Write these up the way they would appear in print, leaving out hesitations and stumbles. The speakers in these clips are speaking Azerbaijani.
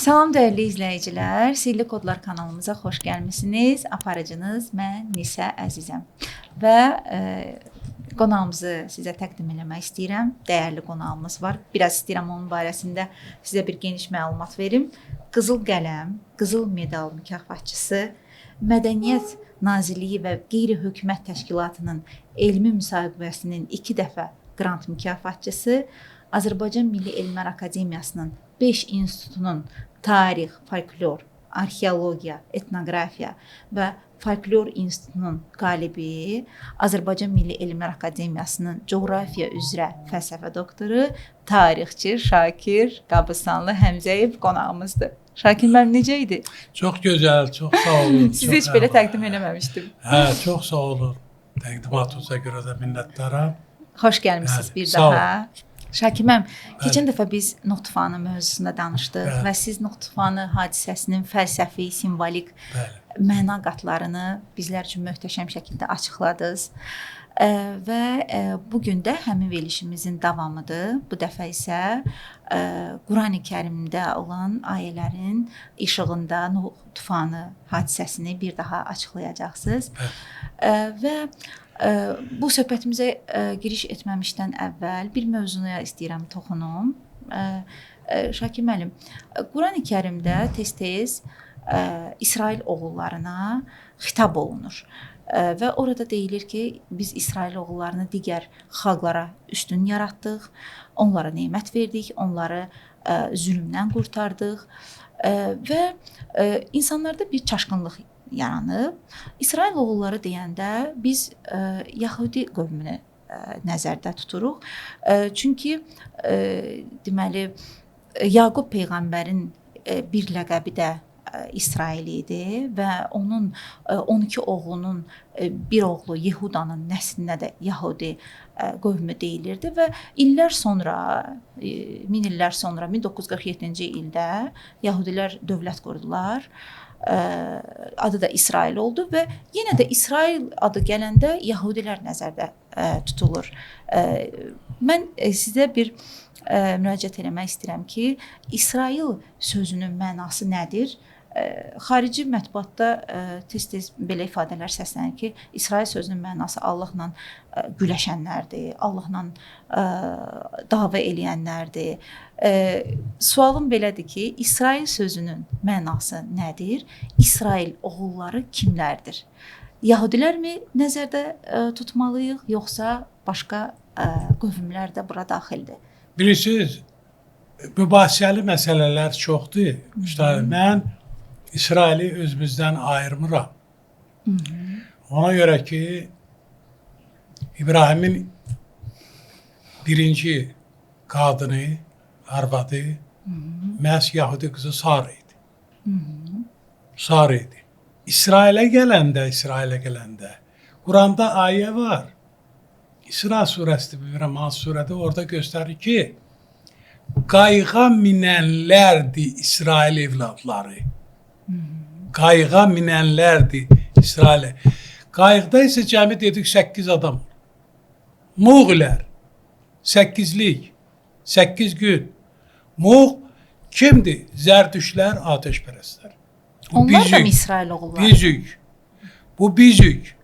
Salam dəyərli izləyicilər, Sirli Kodlar kanalımıza xoş gəlmisiniz. Aparıcınız mən Nisə Əzizəm və qonağımızı sizə təqdim etmək istəyirəm. Dəyərli qonağımız var. Biraz istəyirəm onun barəsində sizə bir geniş məlumat verim. Qızıl qələm, qızıl medal mükafatçısı, Mədəniyyət Nazirliyi və Qeyri-Hökumət Təşkilatının elmi müsahibəsinin 2 dəfə qrant mükafatçısı, Azərbaycan Milli Elmlər Akademiyasının 5 institutunun tarix, folklor, arxeologiya, etnografiya və folklor institutunun qalibi, Azərbaycan Milli Elmlər Akademiyasının coğrafiya üzrə fəlsəfə doktoru, tarixçi Şakir Qabısanlı Həmzəyev qonağımızdır. Şakir müəllim necə idi? Çox gözəl, çox sağ olun. Sizi heç belə təqdim eləməmişdim. Hə, çox sağ olun. Təqdimatınıza görə də minnətdaram. Xoş gəlmisiniz bir daha. Şakir müəllim, keçən dəfə biz Noxtufanı mövzusunda danışdıq və siz Noxtufanı hadisəsinin fəlsəfi, simvolik məna qatlarını bizlər üçün möhtəşəm şəkildə açıqladınız. Və bu gün də həmin verilişimizin davamıdır. Bu dəfə isə Qurani-Kərimdə olan ayələrin işığında Noxtufanı hadisəsini bir daha açıqlayacaqsınız. Və bu söhbətimizə giriş etməmişdən əvvəl bir mövzuya istəyirəm toxunum. Şakir müəllim, Qurani-Kərimdə tez-tez İsrail oğullarına xitab olunur. Və orada deyilir ki, biz İsrail oğullarını digər xalqlara üstün yaratdıq, onlara nemət verdik, onları zülmdən qurtardıq və insanlarda bir çaşqınlıq yaranıb. İsrail oğulları deyəndə biz Yəhudi qövmünü nəzərdə tuturuq. Çünki deməli Yaqub peyğəmbərin bir ləqəbi də İsrail idi və onun 12 oğlunun bir oğlu Yehudanın nəslinə də Yəhudi qövmü deyilirdi və illər sonra, 1000 illər sonra 1947-ci ildə Yəhudilər dövlət qurdular. Adı da İsrail oldu və yenə də İsrail adı gələndə Yəhudilər nəzərdə tutulur. Mən sizə bir müraciət eləmək istəyirəm ki, İsrail sözünün mənası nədir? Xarici mətbuatda tez-tez belə ifadələr səslənir ki, İsrail sözünün mənası Allahla güləşənlərdir, Allahla dava eləyənlərdir. Sualım belədir ki, İsrail sözünün mənası nədir? İsrail oğulları kimlərdir? Yahudilərmi nəzərdə tutmalıyıq, yoxsa başqa qövmlər də bura daxildir? Bilirsiniz, mübahisəli məsələlər çoxdur. Mən İsraili özümüzdən ayırmıram. Ona görə ki, İbrahimin birinci qadını, arvadı, məhz Yahudi qızı Sara idi. Sara idi. İsrailə gələndə, Quranda ayə var. İsra surəsidir, bilmirəm, hansı surədə orada göstərir ki, qayığa minənlərdir İsrail evladları. Qayığa minənlərdir İsrail. Qayıqda isə cəmi dedik 8 adam. Muğlər, 8'lik, 8 gün. Muğ kimdir? Zərdüşlər, ateşpərəstlər. Onlar da mı İsrail oğulları? Bizük. Bu bizük.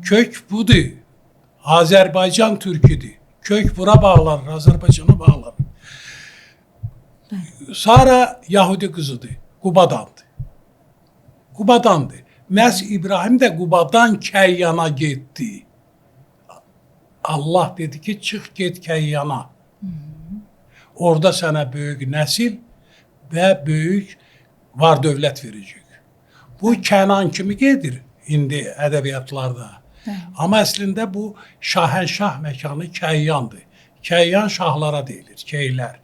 Kök budur. Azərbaycan türküdür. Kök bura bağlanır, Azərbaycana bağlanır. Sara Yahudi qızıdır, Qubadandır. Məhz İbrahim də Qubadan Kəyyana getdi. Allah dedi ki, çıx get Kəyyana. Orada sənə böyük nəsil və böyük var dövlət verəcək. Bu Kənan kimi gedir indi ədəbiyyatlarda. Amma əslində bu şahənşah məkanı Kəyyandır. Kəyyan şahlara deyilir, keylər.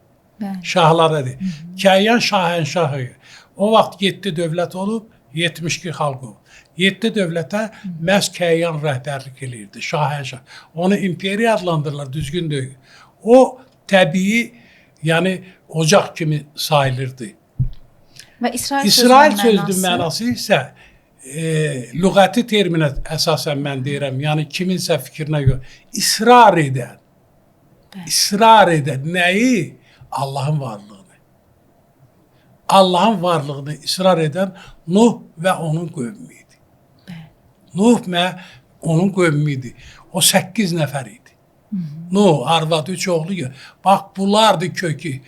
Şahlara deyilir. Kəyyan şahənşahı. O vaxt 7 dövlət olub, 72 xalq olub. 7 dövlətə məhz Kəyyan rəhbərlik eləyirdi, şahənşah. Onu imperiya adlandırırlar, düzgün deyil. O təbii, yəni ocaq kimi sayılırdı. Və İsrail sözünün mənası isə lüğəti terminə əsasən mən deyirəm, yəni kiminsə fikrinə görə israr edən nəyi? Allahın varlığını. Allah'ın varlığını israr eden Nuh ve onun qövmü idi. Nuh ve onun qövmü idi. O 8 nəfər idi. Nuh, arvadı, 3 oğlu. Bax, bunlardı kökü.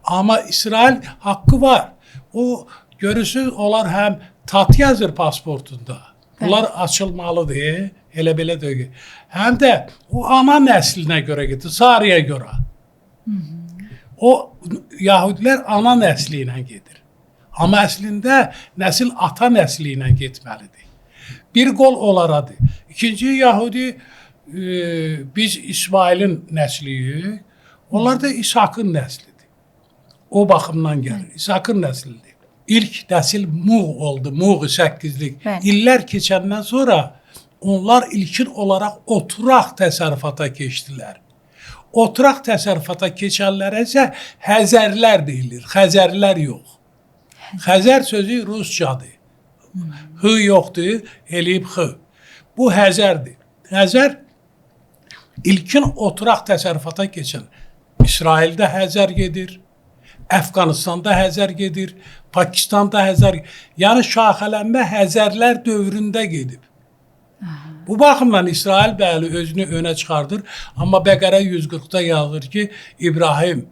Ama İsrail hakkı var. O görürsünüz, onlar həm tat yazır pasportunda. Bunlar açılmalıdır. Elə belə deyil. Həm də o ana nəslinə görə gedir, Sarıya görə. O Yahudilər ana nəsli ilə gedir. Amma əslində nəsil ata nəsli ilə getməlidir. Bir qol onlaradır. İkinci Yahudi biz İsmail'in nəsliyik. Onlar da İshak'ın nəslidir. O baxımdan gəlir. İshak'ın nəslidir. İlk nəsil Muğ oldu. Muğ 8'lik. İllər keçəndən sonra onlar ilkin olarak oturaq təsərrüfata keçdilər. Oturaq təsərrüfata keçənlərə isə Həzərlər deyilir. Xəzərlər yox. Xəzər sözü Rusçadır. Hı yoxdur, eləyib xı. Bu Həzərdir. Həzər ilkin oturaq təsərrüfata keçən. İsraildə Həzər gedir. Əfqanistanda Həzər gedir. Pakistanda Həzər. Yəni şaxələnmə Həzərlər dövründə gedib. Bu baxımdan İsrail bəli özünü önə çıxardır. Amma Bəqərə 140'da yazılır ki, İbrahim,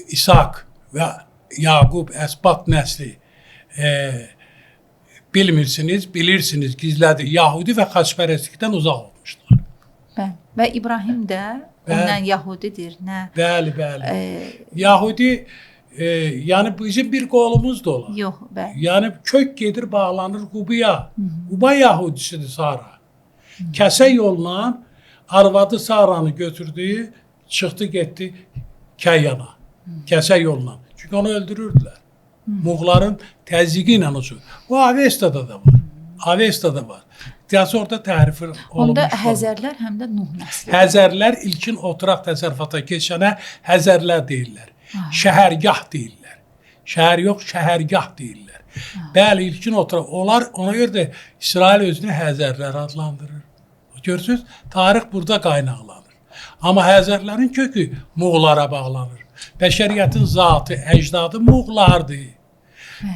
İshak və Yaqub, Əsbat nəsli bilmirsiniz, bilirsiniz, gizlədir. Yahudi və xaçpərəstlikdən uzaq olmuşlar. Və İbrahim də ondan Yahudidir. Bəli, bəli. Yahudi yani bizim bir qolumuz da olar. Yox, bəli. Yani kök gedir, bağlanır Qubuya. Quba Yahudisidir Sara. Kəsə yolla arvadı Saranı götürdü, çıxdı, getdi Kəyyana. Kəsə yolla. Çünki onu öldürürdülər. Muğların təzyiqi ilə uçur. Bu Avesta'da da var. Avesta'da var. Deyəsə orada tərifi olmuş. Onda Həzərlər həm də Nuh nəsli. Həzərlər ilkin oturaq təsərrüfata keçənə Həzərlər deyirlər. Şəhərgah deyirlər. Şəhər yox, şəhərgah deyirlər. Bəli, ilkin oturaq. Onlar ona görə də İsrail özünü Həzərlər adlandırır. Görürsünüz, tarix burada qaynaqlanır. Amma Həzərlərin kökü Muğlara bağlanır. Bəşəriyyətin zatı, əcdadı Muğlardır.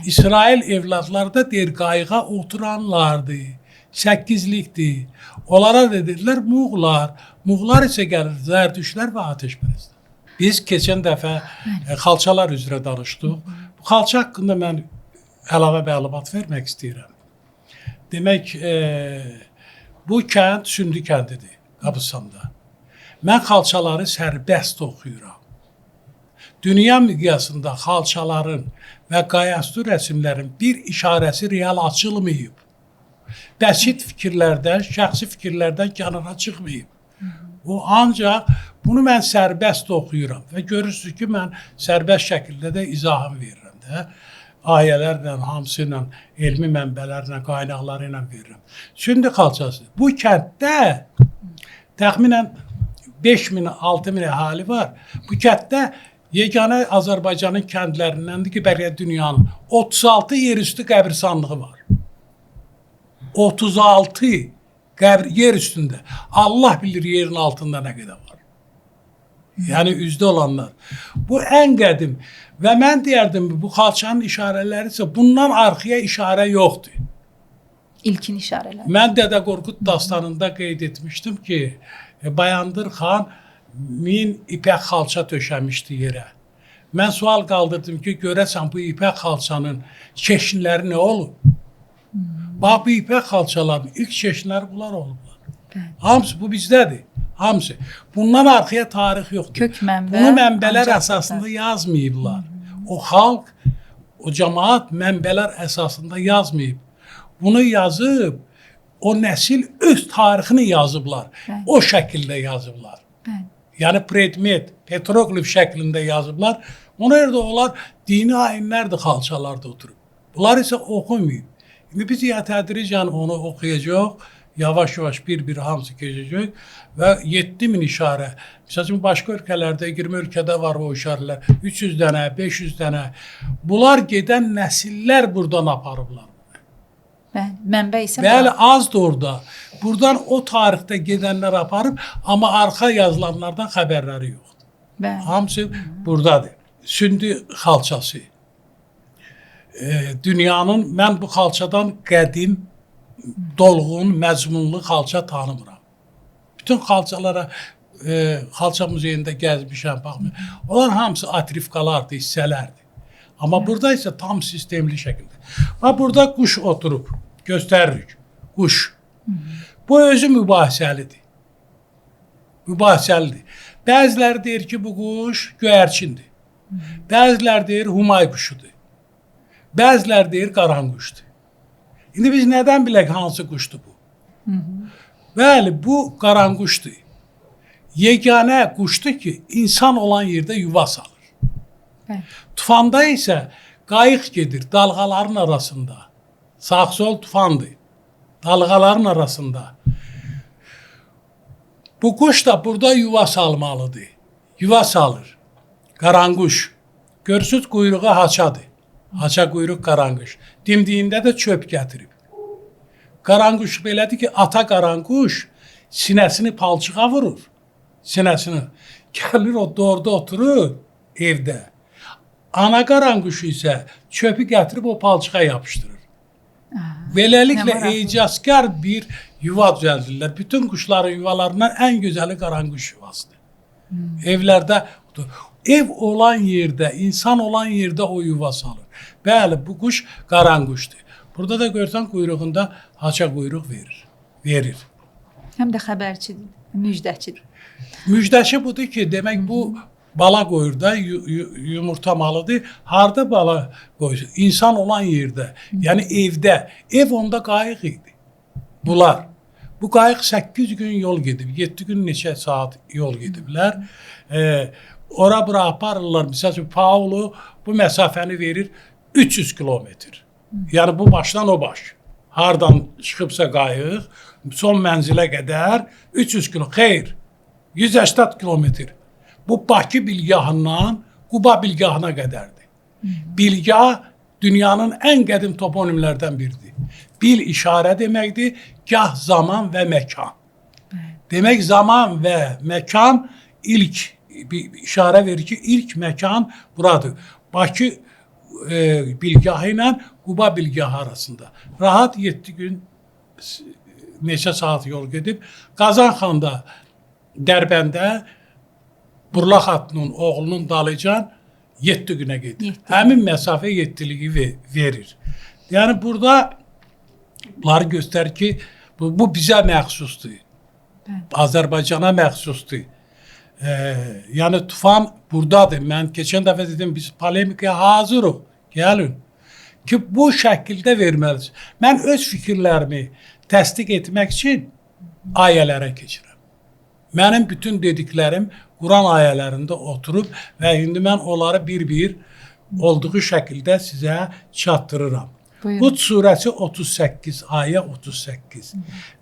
İsrail evladları da der qayığa oturanlardır. 8'likdir. Onlara dedilər Muğlar. Muğlar isə gəlir Zərdüştlər və Ateşpərəstlər. Biz keçən dəfə xalçalar üzrə danışdıq. Bu xalça haqqında mən əlavə məlumat vermək istəyirəm. Demək, bu kənd Sündü kəndidir, Qabıstanda. Mən xalçaları sərbəst oxuyuram. Dünya miqyasında xalçaların və qayastı rəsimlərin bir işarəsi real açılmayıb. Bəsit fikirlərdən, şəxsi fikirlərdən kənara çıxmayıb. O ancaq bunu mən sərbəst oxuyuram və görürsünüz ki, mən sərbəst şəkildə də izahım verirəm də. Ayələrlə, hamısı ilə, elmi mənbələrlə, qaynaqları ilə verirəm. Sündü xalçası. Bu kənddə təxminən 5000-6000 əhali var. Bu kənddə yeganə Azərbaycanın kəndlərindəndir ki, bəlkə dünyanın 36 yerüstü qəbirstanlığı var. 36 yer üstündə. Allah bilir yerin altında nə qədər var. Yəni üzdə olanlar. Bu ən qədim. Və mən deyərdim, bu xalçanın işarələri isə bundan arxaya işarə yoxdur. İlkin işarələr. Mən Dədə Qorqud dastanında qeyd etmişdim ki, Bayandır xan 1000 ipək xalça töşəmişdi yerə. Mən sual qaldırdım ki, görəsən bu ipək xalçanın çeşinləri nə olub? Bax, bu ipək xalçaların ilk çeşinləri bunlar olublar. Hamısı bu bizdədir. Hamısı. Bundan arxaya tarix yoxdur. Kök mənbə. Bunu mənbələr əsasında yazmayıblar. O xalq, o cəmaat mənbələr əsasında yazmayıb. Bunu yazıb, o nəsil öz tarixini yazıblar. O şəkildə yazıblar. Yəni predmet, petroqlif şəklində yazıblar. Ona görə də onlar dini ayinlərdir xalçalarda oturub. Bunlar isə oxumayıb. İndi biz tədricən onu oxuyacaq, yavaş-yavaş bir-bir hamısı keçəcək və 7000 işarə. Məsələn, başqa ölkələrdə, 20 ölkədə var o işarələr. 300 dənə, 500 dənə. Bunlar gedən nəsillər buradan aparıblar. Mənbə isə... Bəli, azdır orada. Buradan o tarixdə gedənlər aparıb, amma arxa yazılanlardan xəbərləri yoxdur. Hamısı buradadır. sündü xalçası. Dünyanın, mən bu xalçadan qədim, dolğun, məzmunlu xalça tanımıram. Bütün xalçalara xalça muzeyində gəzmişəm, baxmışam. Onlar hamısı atrifkalardı, hissələrdi. Amma burada isə tam sistemli şəkildə. Və burada quş oturub, göstəririk. Quş. Bu özü mübahisəlidir. Mübahisəlidir. Bəziləri deyir ki, bu quş göyərçindir. Bəziləri deyir humay quşudur. Bəziləri deyir qaranquşdur. İndi biz nədən bilək hansı quşdur bu? Bəli, bu qaranquşdur. Yeganə quşdur ki, insan olan yerdə yuva salır. Tufanda isə qayıq gedir dalğaların arasında. Sağ-sol tufandır. Dalğaların arasında. Bu quş da burada yuva salmalıdır. Yuva salır. Qaranquş. Görürsünüz quyruğu haçadır. Haça quyruq qaranquş. Dimdiyində də çöp gətirib. Qaranquş belədir ki, ata qaranquş sinəsini palçığa vurur. Sinəsini. Gəlir o dorda oturur evdə. Ana qaranquşu isə çöpü gətirib o palçığa yapışdırır. Beləliklə ecazkar bir yuva düzəldirlər. Bütün quşların yuvalarından ən gözəli qaranquş yuvasıdır. Evlərdə ev olan yerdə, insan olan yerdə o yuva salır. Bəli, bu quş qaranquşdur. Burada da görsən quyruğunda haça quyruq verir. Həm də xəbərçidir, müjdəçidir. Müjdəçi budur ki, demək bu bala qoyur da, yumurta malıdır. Harda bala qoyur? İnsan olan yerdə, yəni evdə. Ev onda qayıq idi. Bunlar. Bu qayıq 8 gün yol gedib, 7 gün neçə saat yol gediblər. Ora bura aparırlar. Misal üçün, Paulu bu məsafəni verir 300 kilometr. Yəni bu başdan o baş. Hardan çıxıbsa qayıq, son mənzilə qədər 300 kilometr. Xeyr, 180 kilometr. Bu Bakı bilgahından Quba bilgahına qədərdir. Bilgah dünyanın ən qədim toponimlərdən biridir. Bil işarə deməkdir, gah zaman və məkan. Demək zaman və məkan ilk bir işarə verir ki, ilk məkan buradır. Bakı bilgahı ilə Quba bilgahı arasında. Rahat 7 gün neçə saat yol gedib. Qazanxanda Dərbəndə Burla xatunun oğlunun dalıcan 7 günə gedir. Həmin məsafə 7-liyi verir. Yəni burada bunları göstərir ki, bu bizə məxsusdur. Azərbaycana məxsusdur. Yəni tufan buradadır. Mən keçən dəfə dedim, biz polemikaya hazırıq. Gəlin. Ki bu şəkildə verməlidir. Mən öz fikirlərimi təsdiq etmək üçün ayələrə keçirəm. Mənim bütün dediklərim Quran ayələrində oturub və indi mən onları bir-bir olduğu şəkildə sizə çatdırıram. Buyurun. Hud surəsi 38, ayə 38.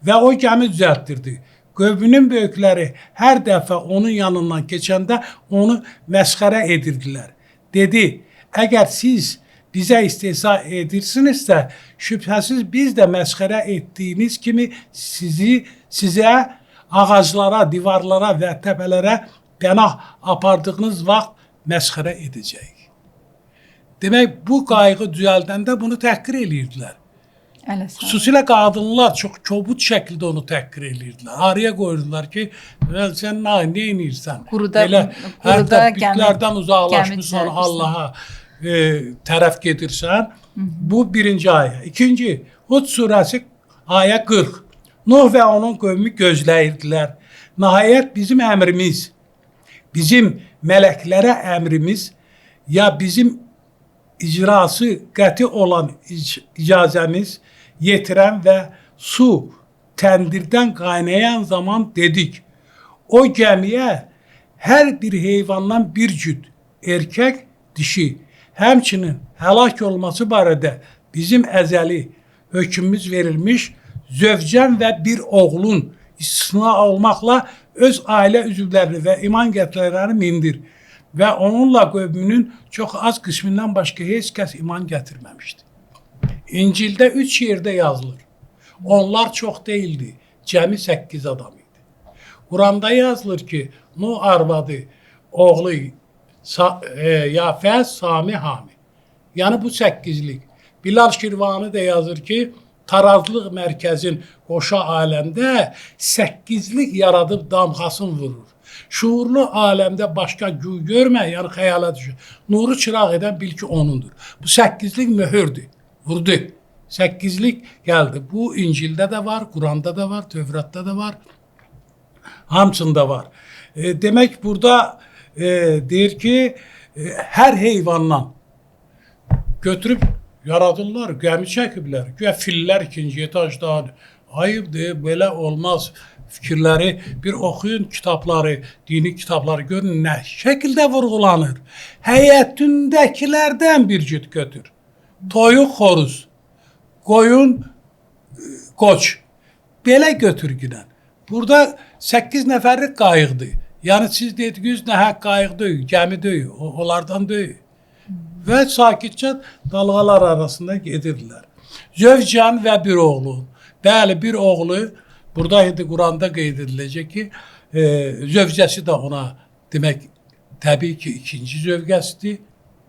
Və o gəmi düzəltdirdi. Qövmünün böyükləri hər dəfə onun yanından keçəndə onu məsxərə edirdilər. Dedi, əgər siz bizə istehza edirsinizsə, şübhəsiz biz də məsxərə etdiyiniz kimi sizə ağaclara, divarlara və təpələrə pənah apardığınız vaxt məsxərə edəcəyik. Demək, bu qayğı düzəldəndə bunu təhqir edirdilər. Xüsusilə qadınlar çox kobud şəkildə onu təhqir edirdilər. Araya qoyurdular ki, sən nə edirsən? Quruda bütlərdən uzaqlaşmışsan, Allaha tərəf gedirsən. Bu birinci ayə. İkinci, Hud surəsi ayə 40. Nuh və onun qövmü gözləyirdilər. Nəhayət bizim əmrimiz, bizim mələklərə əmrimiz, ya bizim icrası qəti olan icazəmiz yetirən və su təndirdən qaynayan zaman dedik. O gəmiyə hər bir heyvandan bir cüt, erkək, dişi, həmçinin həlak olması barədə bizim əzəli hökmümüz verilmiş, zövcən və bir oğlun istisna olmaqla öz ailə üzvlərini və iman gətirənləri mindir. Və onunla qövmünün çox az qismindən başqa heç kəs iman gətirməmişdi. İncildə 3 yerdə yazılır. Onlar çox deyildi, cəmi 8 adam idi. Quranda yazılır ki, Nuh arvadı, oğlu Yafəz, Sami, Hami. Yəni bu 8-lik. Bilal Şirvani də yazır ki, tarazlıq mərkəzin qoşa aləmdə 8-lik yaradıb damğasını vurur. Şuurlu aləmdə başqa gül görmə, yəni xəyala düşür. Nuru çıraq edən bil ki, onundur. Bu 8-lik möhürdür. Vurdu. 8-lik gəldi. Bu İncildə də var, Quranda da var, Tövratda da var. Hamısında var. Demək burada deyir ki, hər heyvandan götürüb yaradırlar, gəmi çəkiblər. Güya fillər ikinci etajda. Ayıbdır, belə olmaz. Fikirləri bir oxuyun, kitabları, dini kitabları görün, nə şəkildə vurğulanır. Həyətindəkilərdən bir cüt götür. Toyuq xoruz, qoyun qoç. Belə götür günən. Burada 8 nəfərlik qayıqdır. Yəni siz dediniz, nəhəq qayıq deyil, gəmi deyil, onlardan deyil. Və sakitcə dalğalar arasında gedirlər. Zövcən və bir oğlu. Bəli, bir oğlu, burada indi Quranda qeyd ediləcək ki, zövcəsi də ona demək, təbii ki, ikinci zövcəsidir.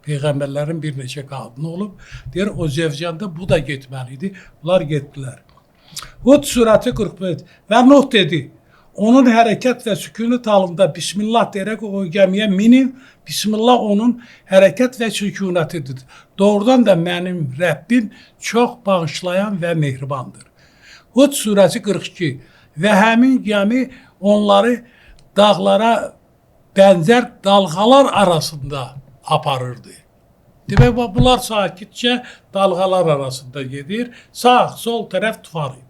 Peyğəmbərlərin bir neçə qadını olub. Deyir, o zövcəndə bu da getməli idi. Bunlar getdilər. Hud surəti 45 və Nuh dedi, onun hərəkət və sükunət halında Bismillah deyərək o gəmiyə minin, Bismillah onun hərəkət və sükunətidir. Doğrudan da mənim Rəbbim çox bağışlayan və mehribandır. Hud surəsi 42 və həmin gəmi onları dağlara bənzər dalğalar arasında aparırdı. Demək, bunlar sakitcə dalğalar arasında gedir. Sağ, sol tərəf tufan idi.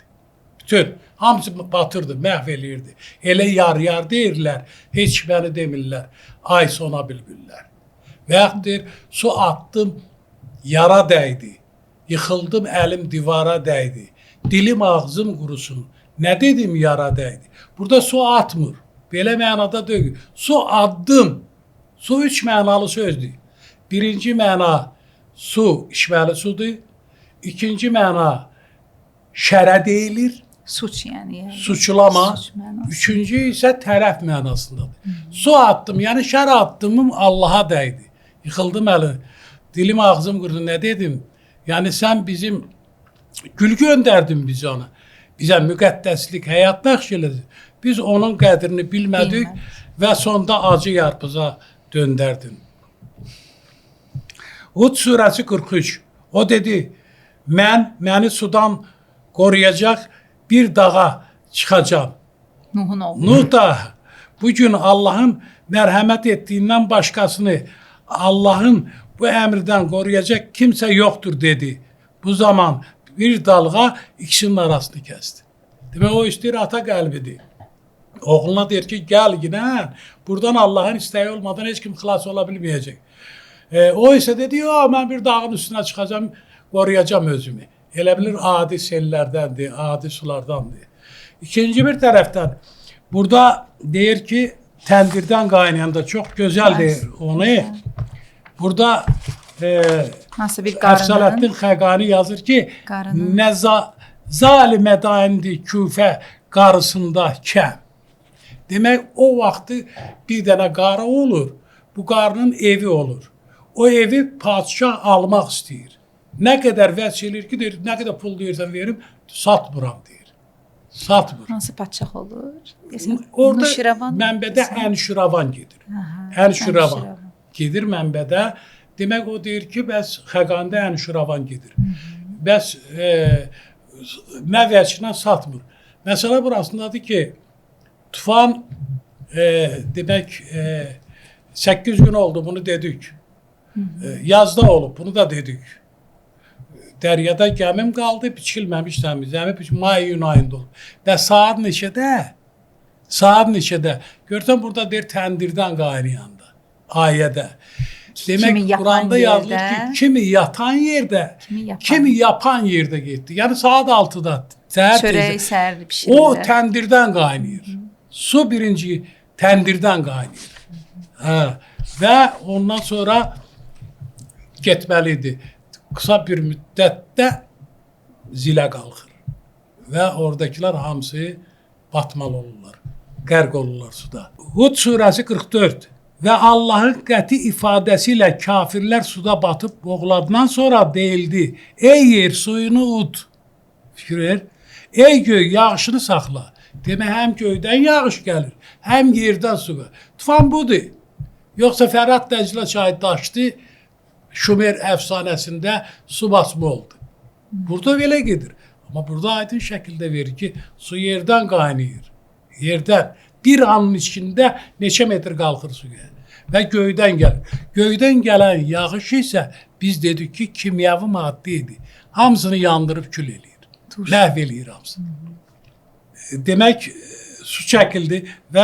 Bütün, hamısı batırdı, məhv eləyirdi. Elə yar-yar deyirlər, heç məni demirlər, ay sona bülbüllər. Və yaxdır, su attım, yara dəydi. Yıxıldım, əlim divara dəydi. Dilim ağzım qurusun. Nə dedim, yara dəydi. Burada su atmır. Belə mənada deyil. Su addım. Su 3 mənalı sözdür. Birinci məna su, içməli sudur. İkinci məna şərə deyilir. Suç yəni. Suçlama. Suç mənası. Üçüncü isə tərəf mənasındadır. Su attım, yəni şər attımım Allaha dəydi. Yıxıldım əli. Dilim ağzım qurudu. Nə dedim? Yəni sən bizim gül göndərdin biz ona. Bizə müqəddəslik, həyat bəxş elədin. Biz onun qədrini bilmədik və sonda acı yarpıza döndərdin. Hud surəsi 43. O dedi, məni sudan qoruyacaq bir dağa çıxacam. Nuhun oğlu. Nuh da bugün Allahın mərhəmət etdiyindən başqasını Allahın bu əmrdən qoruyacaq kimsə yoxdur dedi. Bu zaman bir dalğa ikisinin arasını kəsdi. Demək, o istəyir ata qəlbidir. Oğluna deyir ki, gəl yine, buradan Allahın istəyi olmadan heç kim xilas ola bilməyəcək. O isə dedi, mən bir dağın üstünə çıxacam, qoruyacam özümü. Elə bilir, adi sellərdəndir, adi sulardandır. İkinci bir tərəfdən, burada deyir ki, təndirdən qaynayanda çox gözəl deyir onu. Burada nasıl bir qarının? Əfsələddin Xəqani yazır ki, Qarının. nə zalimə daindi küfə qarısında kəm. Demək, o vaxtı bir dənə qarı olur, bu qarının evi olur. O evi padişah almaq istəyir. Nə qədər vəs edir ki, deyir, nə qədər pul deyirsən verim, satmıram deyir. Satmır. Hansı padşah olur? Orada Nuşiravan mənbədə Ənşiravan gedir. Ənşiravan gedir mənbədə. Demək, o deyir ki, bəs Xəqanidə Ənşiravan gedir. Bəs nə vəçinə satmır. Məsələ burasındadır ki, tufan demək 8 gün oldu, bunu dedik. Yazda olub, bunu da dedik. Dəryada gəmim qaldı, biçilməmiş təmiz. May ayında olub. Və saat neçədə? Saat neçədə? Görsən, burada deyir, təndirdən qaynayanda, ayədə. Demək, Quranda yazılır ki, kimi yatan yerdə, kimi yapan yerdə getdi. Yəni, saat 6-da. Çörək, səhərli pişirirlər. O təndirdən qaynayır. Su birinci təndirdən qaynayır. Və ondan sonra getməlidir. Qısa bir müddətdə zilə qalxır. Və oradakılar hamısı batmalı olurlar. Qərq olurlar suda. Hud surəsi 44 ve Allah'ın qəti ifadəsiyle kafirler suda batıp boğuladıktan sonra deyildi. Ey yer suyunu ut. Fikir ver. Ey göy yağışını saxla. Demək həm göydən yağış gəlir, həm yerdən su gəlir. Tufan budur. Yoxsa Fərat Dəclə çayı daşdı, Şumer əfsanəsində su basma oldu. Burada belə gedir. Amma burada aydın şəkildə verir ki, su yerdən qaynayır. Yerdən. Bir anın içində neçə metr qalxır su gəlir. Və göydən gəlir. Göydən gələn yağış isə biz dedik ki, kimyəvi maddə idi. Hamısını yandırıb kül eləyir. Ləhv eləyir hamısını. Demək, su çəkildi və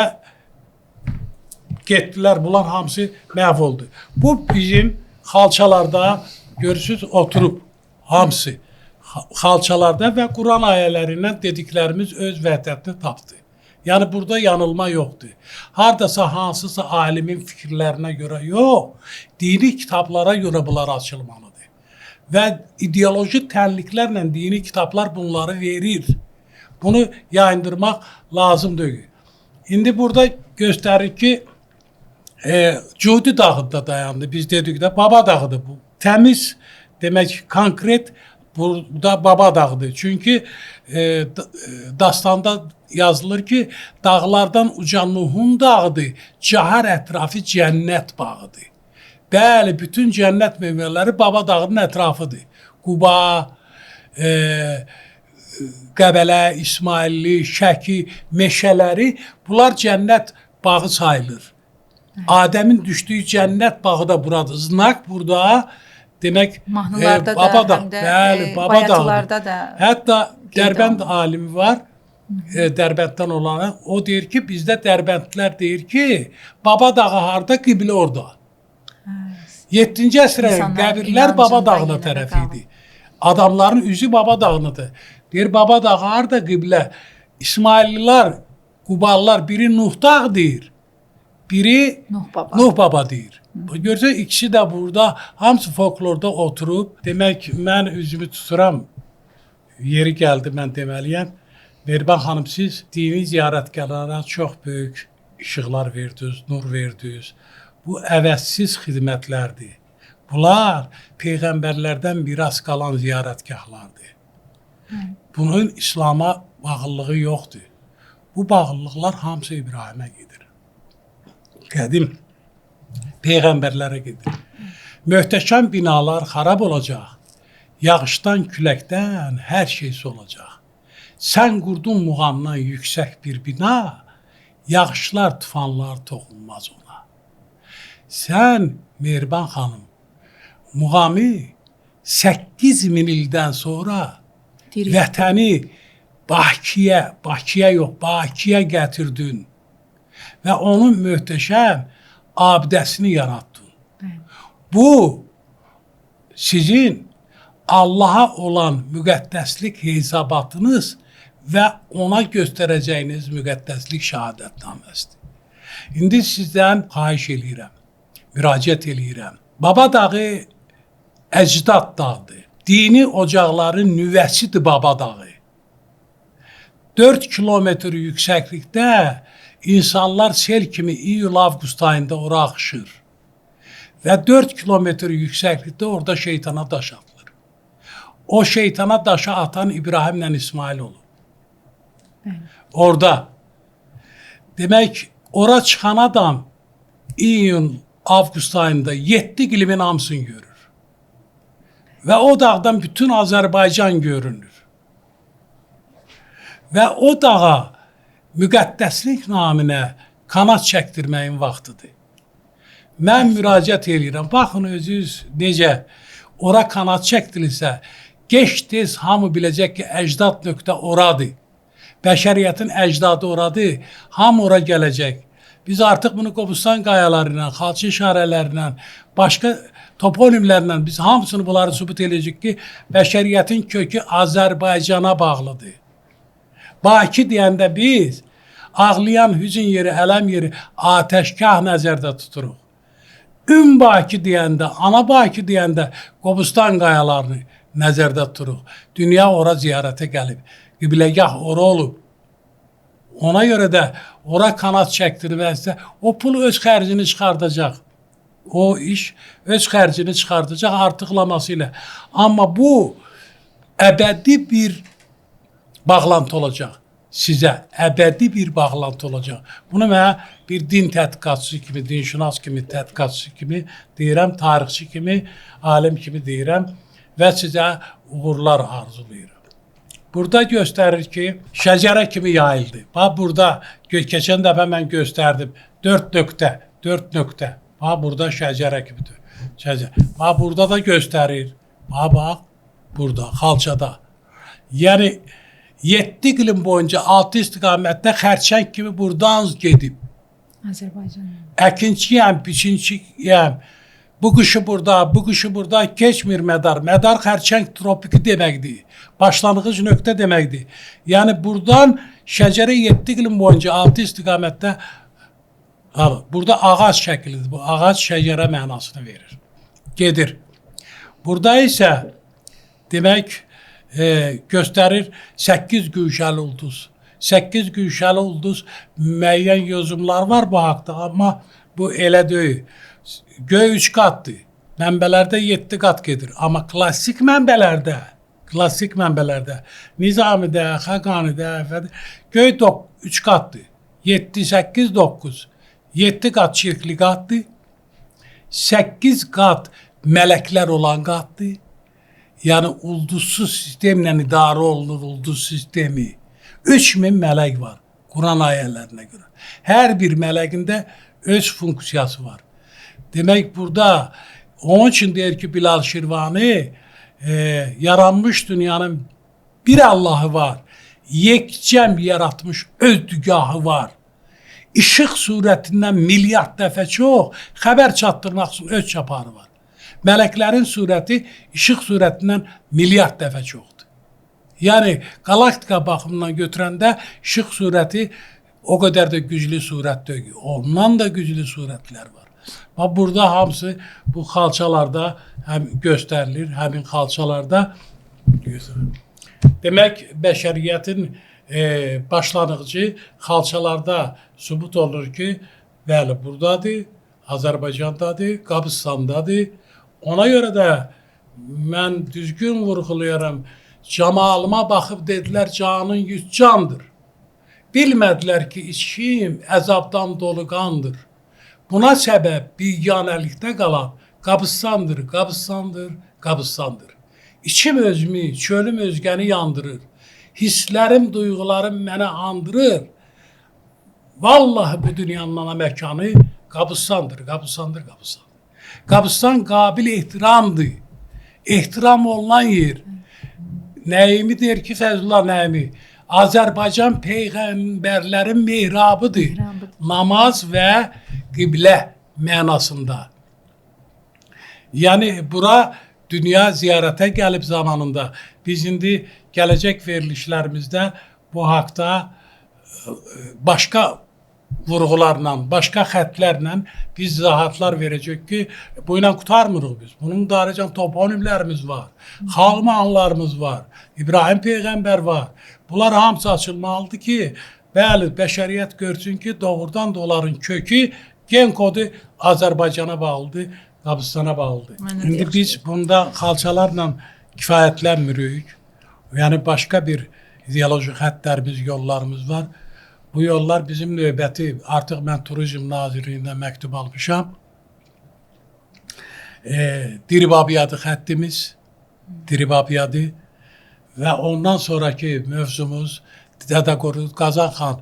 getdilər, bunlar hamısı məhv oldu. Bu bizim xalçalarda görürsünüz oturub hamısı. Xalçalarda və Quran ayələrindən dediklərimiz öz vəhdətini tapdı. Yəni burada yanılma yoxdur. Hardasa hansısa alimin fikirlərinə görə yox, dini kitablara görə bunlar açılmalıdır. Və ideoloji tənliklərlə dini kitablar bunları verir. Bunu yayındırmaq lazım deyil. İndi burada göstərir ki, Cudi dağında dayandı. Biz dedik də Baba dağıdır bu. Təmiz, demək konkret burada Baba dağıdır. Çünki dastanda yazılır ki, dağlardan uca Nuhun dağıdır, cahar ətrafı cənnət bağıdır. Bəli, bütün cənnət meyvələri Baba dağının ətrafıdır. Quba, Qəbələ, İsmailli, Şəki, meşələri, bunlar cənnət bağı sayılır. Adəmin düşdüyü cənnət bağı da buradır. Znak burada, demək, mahnılarda Baba da, həm də bəli, Baba bayatlarda dağıdır. da. Hətta Dərbənd alimi var, Dərbənddən olanı. O deyir ki, bizdə Dərbəndlər deyir ki, Baba dağı harda, qiblə orada. 7-ci əsrə qəbirlər Baba dağına tərəf idi. Adamların üzü Baba dağınadır. Deyir, Baba dağı harda, qiblə. İsmaillilər, Quballar biri Nuh dağ deyir, biri Nuh Baba deyir. Görsə, ikisi də burada, hamısı folklorda oturub. Demək, mən üzümü tuturam, yeri gəldi, mən deməliyəm. Mehriban xanım, siz dini ziyarətgərlərə çox böyük işıqlar verdiniz, nur verdiniz. Bu əvəzsiz xidmətlərdir. Bunlar peyğəmbərlərdən miras qalan ziyarətgahlardır. Bunun İslam'a bağlılığı yoxdur. Bu bağlılıqlar hamısı İbrahimə gedir. Qədim peyğəmbərlərə gedir. Möhtəşəm binalar xarab olacaq. Yağışdan, küləkdən hər şey solacaq. Sən qurdun muğamdan yüksək bir bina, yağışlar, tufanlar toxunmaz ona. Sən, Mehriban xanım, muğamı 8000 ildən sonra vətəni Bakıya gətirdin və onun möhtəşəm abidəsini yarattın. Bu, sizin Allaha olan müqəddəslik hesabatınız və ona göstərəcəyiniz müqəddəslik şəhadətnaməsidir. İndi sizdən xahiş eləyirəm, müraciət eləyirəm. Baba dağı əcdad dağdır. Dini ocaqların nüvəsidir Baba dağı. 4 kilometr yüksəklikdə insanlar sel kimi iyul-avqust ayında ora axışır. Və 4 kilometr yüksəklikdə orada şeytana daş atılır. O şeytana daşı atan İbrahimlə İsmail olub. Orada. Demək, ora çıxan adam iyun-avqust ayında 7 iqlimin hamısını görür. Və o dağdan bütün Azərbaycan görünür. Və o dağa müqəddəslik naminə kanat çəkdirməyin vaxtıdır. Mən müraciət edirəm. Baxın özünüz necə ora kanat çəkdirilsə, geç-tez hamı biləcək ki, əcdad nöqtə oradır. Bəşəriyyətin əcdadı oradır. Hamı ora gələcək. Biz artıq bunu Qobustan qayaları ilə, xalça işarələri ilə, başqa toponimlərlə biz hamısını bunları sübut edəcək ki, bəşəriyyətin kökü Azərbaycana bağlıdır. Bakı deyəndə biz ağlayan hüzün yeri, ələm yeri, atəşgah nəzərdə tuturuq. Bakı deyəndə, ana Bakı deyəndə Qobustan qayalarını nəzərdə tuturuq. Dünya ora ziyarətə gəlib, qibləgah ora olub. Ona göre de ora kanat çektirmezse o pul öz xərcini çıxardacaq. O iş öz xərcini çıxardacaq artıqlamasıyla. Amma bu əbədi bir bağlantı olacaq sizə. Əbədi bir bağlantı olacaq. Bunu mən bir din tədqiqatçısı kimi, dinşünas kimi, tədqiqatçısı kimi deyirəm, tarixçi kimi, alim kimi deyirəm və sizə uğurlar arzulayıram. Burada göstərir ki, şəcərə kimi yayıldı. Bax, burada keçən dəfə mən göstərdim. 4 nöqtə. Bax, burada şəcərə kimidir. Bax, burada da göstərir. Bax, burada, xalçada. Yəni, 7 iqlim boyunca 6 istiqamətdə xərçəng kimi buradan gedib. Azərbaycan. Əkinçiyəm, biçinciyəm. Bu qışı burada keçmir mədar. Mədar xərçəng tropiki deməkdir. Başlanğıc nöqtə deməkdir. Yəni buradan şəcərə 7 iqlim boyunca 6 istiqamətdə burada ağac şəklidir. Bu ağac şəcərə mənasını verir. Gedir. Burada isə demək göstərir 8 güşəli ulduz. 8 güşəli ulduz müəyyən yozumlar var bu haqda, amma bu elə deyil. Göy 3 qatdır. Mənbələrdə 7 qat gedir. Amma klassik mənbələrdə Nizamidə, Xəqanidə göy 3 qatdır. 7, 8, 9. 7 qat çirkli qatdır. 8 qat mələklər olan qatdır. Yəni ulduzsuz sistemlə idarə olunur ulduz sistemi. 3000 mələk var Quran ayələrinə görə. Hər bir mələqində öz funksiyası var. Demək burada onun üçün deyir ki Bilal Şirvani yaranmış dünyanın bir Allahı var. Yekcəm yaratmış öz dügahı var. İşıq surətindən milyard dəfə çox xəbər çatdırmaq üçün öz çaparı var. Mələklərin surəti işıq surətindən milyard dəfə çoxdur. Yəni qalaktika baxımından götürəndə işıq surəti o qədər də güclü surət deyil. Ondan da güclü surətlər var. Bax, burada hamısı bu xalçalarda həm göstərilir, həmin xalçalarda. Demək, bəşəriyyətin başlanğıcı xalçalarda sübut olur ki, bəli, buradadır, Azərbaycandadır, Qabistandadır. Ona görə də mən düzgün vurğulayıram, camalıma baxıb dedilər, canın yüz candır. Bilmədilər ki, içkim əzabdan dolu qandır. Buna səbəb biganəlikdə qalan Qabistandır. İçim özümü, çölüm özgəni yandırır. Hisslərim, duyğularım mənə andırır. Vallahi bu dünyanın ana məkanı Qabistandır. Qabistan qabil ehtiramdır. Ehtiram olunan yer. Nəyimi deyir ki, Fəzlullah Nəyimi? Azərbaycan peyğəmbərlərin mehrabıdır. Namaz və qiblə mənasında. Yəni, bura dünya ziyarətə gəlib zamanında. Biz indi gələcək verilişlərimizdə bu haqda başqa vurğularla, başqa xətlərlə biz izahatlar verəcək ki, bu ilə qutarmırıq biz. Bunun darıcan toponimlərimiz var, xalmanlarımız var, İbrahim Peyğəmbər var. Bunlar hamısı açılmalıdır ki, bəli, bəşəriyyət görsün ki, doğrudan da onların kökü, gen kodu Azərbaycana bağlıdır, Qabistana bağlıdır. İndi biz bunda xalçalarla kifayətlənmirik. Yəni, başqa bir ideoloji xətlərimiz, yollarımız var. Bu yollar bizim növbəti, artıq mən Turizm Nazirliyində məktub almışam. Diribabiyadı xəttimiz, Diribabiyadı və ondan sonraki mövzumuz Dədə Qorqud Qazanxan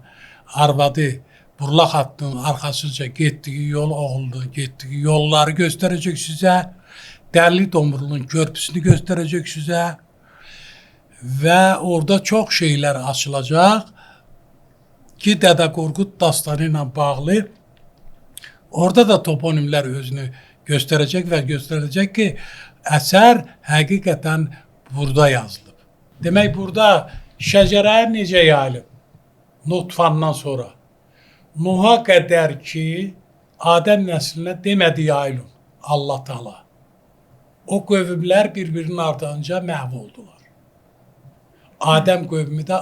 arvadı Burlaq xəttinin arxasınca getdiyi yol oğuldu, getdiyi yolları göstərəcək sizə, Dərli Domrulun körpüsünü göstərəcək sizə və orada çox şeylər açılacaq ki, Dədə Qorqud dastanı ilə bağlı. Orada da toponimlər özünü göstərəcək və göstərəcək ki, əsər həqiqətən burada yazılıb. Demək, burada şəcərə necə yayılıb? Nutfandan sonra. Nuha qədər ki, Adəm nəslinə demədi yayılın Allah Taala. O qövmlər bir-birinin ardınca məhv oldular. Adəm qövmü də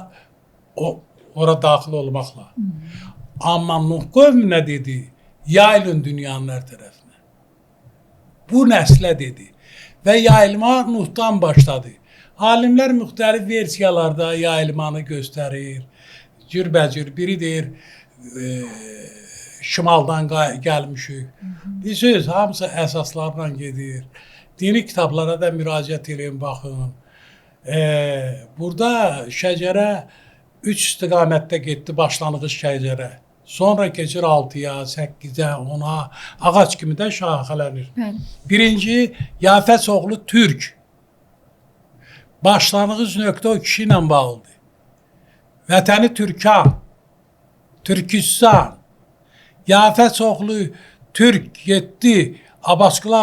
ora daxil olmaqla. Amma Nuh qövmü nə dedi? Yayılın dünyanın hər tərəfinə. Bu nəslə dedi. Və yayılma Nuhdan başladı. Alimlər müxtəlif versiyalarda yayılmanı göstərir. Cürbəcür biri deyir, şimaldan gəlmişik. Bilirsiniz, hamısı əsaslarla gedir. Dini kitablara da müraciət edin, baxın. Burada şəcərə 3 istiqamətdə getdi, başlanğıc şəcərə. Sonra keçir 6-ya, 8-ə, 10-a, ağac kimi də şaxələnir. Birinci, Yafət oğlu Türk. Başlanğıc nöqtə o kişi ilə bağlıdır. Vətəni Türkan, Türkistan. Yafət oğlu Türk getdi. Abbasqulu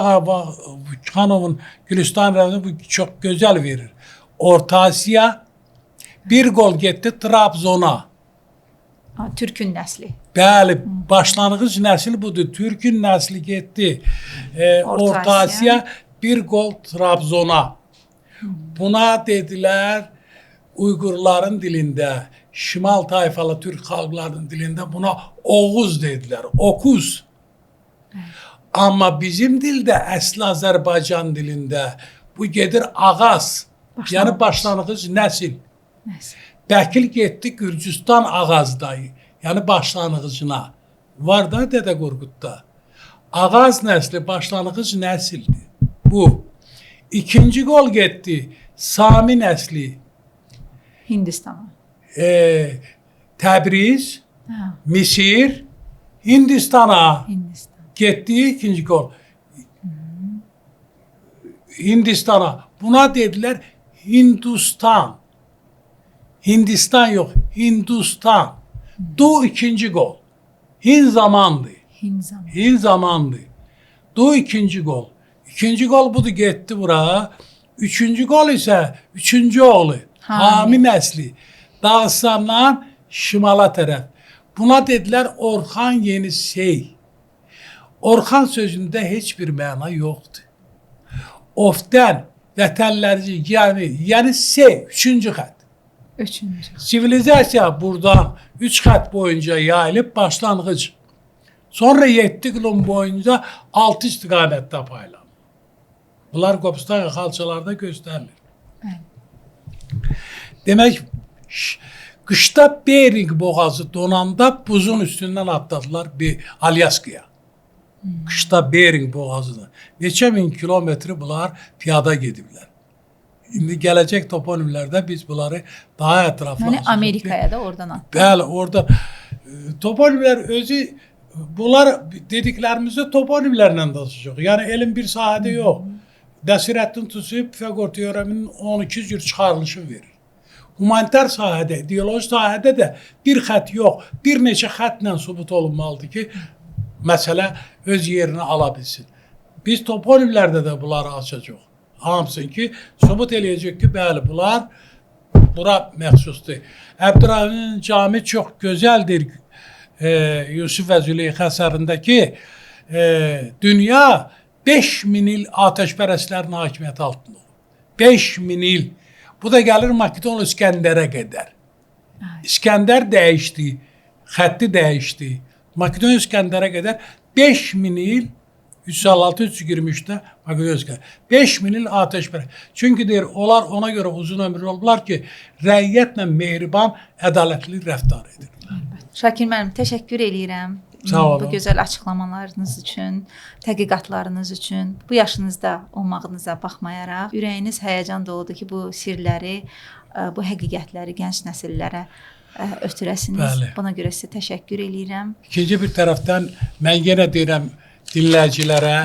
Xanovun Gülüstan rəvini bu çox gözəl verir. Orta Asiya, bir qol getdi Trabzona. Türkün nəsli. Bəli, başlanğıc nəsil budur. Türkün nəsli getdi. Orta Asiya, bir qol Trabzona. Buna dedilər Uyğurların dilində, şimal tayfalı Türk xalqlarının dilində buna Oğuz dedilər. Okuz. Amma bizim dildə, əsli Azərbaycan dilində bu gedir Ağaz. Yəni başlanğıc nəsil. Bəkil getdi Gürcüstan Ağazdayı. Yəni başlanğıcına. Var da Dədə Qorqudda. Ağaz nəsli başlanğıc nəsildir. Bu. İkinci qol getdi Sami nəsli. Hindistana. Təbriz, Misir, Hindistana. Getdi ikinci qol. Hindistana. Buna dedilər Hindustan. Hindistan yox, Hindustan. Du ikinci qol. Hin zamandır. Hin zamandır. Du ikinci qol. İkinci qol budur, getdi bura. Üçüncü qol isə üçüncü oğlu. Hami nəsli. Dağıstandan şimala tərəf. Buna dedilər Orxan Yenisey. Orxan sözündə heç bir məna yoxdur. Ofdən, vətənlərici, yəni sey, üçüncü xət. Sivilizasiya buradan 3 xət boyunca yayılıb başlanğıc. Sonra 7 qılın boyunca 6 istiqamətdə paylanır. Bunlar Qobustan xalçalarda göstərilir. Demək, qışda Bering boğazı donanda buzun üstündən atladılar Alyaskaya. Qışda Bering boğazını. Neçə min kilometri bunlar piyada gediblər. İndi gələcək toponimlərdə biz bunları daha ətraflı... Yəni Amerikaya da oradan atdı. Bəli, orada. Toponimlər özü, bunlar dediklərimizi toponimlərlə danışacaq. Yəni elm bir sahədə yox. Nəsirəddin Tusi Pifaqor teoreminin 12 cür çıxarılışı verir. Humanitar sahədə, ideoloji sahədə də bir xət yox, bir neçə xətlə sübut olunmalıdır ki, məsələ öz yerini ala bilsin. Biz toponimlərdə də bunları açacaq. Hamısın ki, sübut eləyəcək ki, bəli, bunlar bura məxsusdur. Əbdurrahman Cami çox gözəldir. Yusuf və Züleyxa əsərindəki dünya 5000 il atəşpərəstlərin hakimiyyəti altında olur. 5000 il. Bu da gəlir Makedon İskəndərə qədər. İskəndər dəyişdi, xətti dəyişdi. Makedon İskəndərə qədər 5000 il 356-323-də Makedon İskəndər. 5000 il atəşpərəst. Çünki deyir, onlar ona görə uzun ömürlü oldular ki, rəiyyətlə mehriban, ədalətli rəftar edirlər. Şakir müəllim, təşəkkür eləyirəm. Bu gözəl açıqlamalarınız üçün, tədqiqatlarınız üçün, bu yaşınızda olmağınıza baxmayaraq, ürəyiniz həyəcan doludur ki, bu sirləri, bu həqiqətləri gənc nəsillərə ötürəsiniz. Bəli. Buna görə sizə təşəkkür eləyirəm. İkinci bir tərəfdən mən yenə deyirəm dinləyicilərə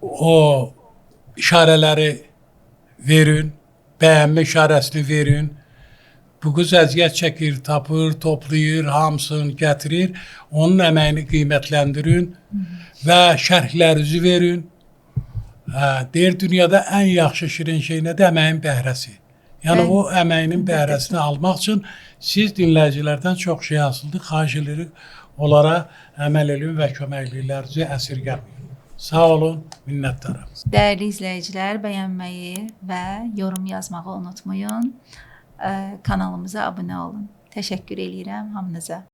o işarələri verin, bəyənmə işarəsini verin. Bu qız əziyyət çəkir, tapır, toplayır, hamısını gətirir. Onun əməyini qiymətləndirin və şərhlərinizi verin. Deyir, dünyada ən yaxşı şirin şey nədir? Əməyin bəhrəsi. Yəni o əməyinin bəhrəsini almaq üçün siz dinləyicilərdən çox şey asıldır. Xahiş edirik, onlara əməl edin və köməkliklərinizi əsirgəməyin. Sağ olun, minnətdaram. Dəyərli izləyicilər, bəyənməyi və yorum yazmağı unutmayın. Kanalımıza abunə olun. Təşəkkür eləyirəm hamınıza.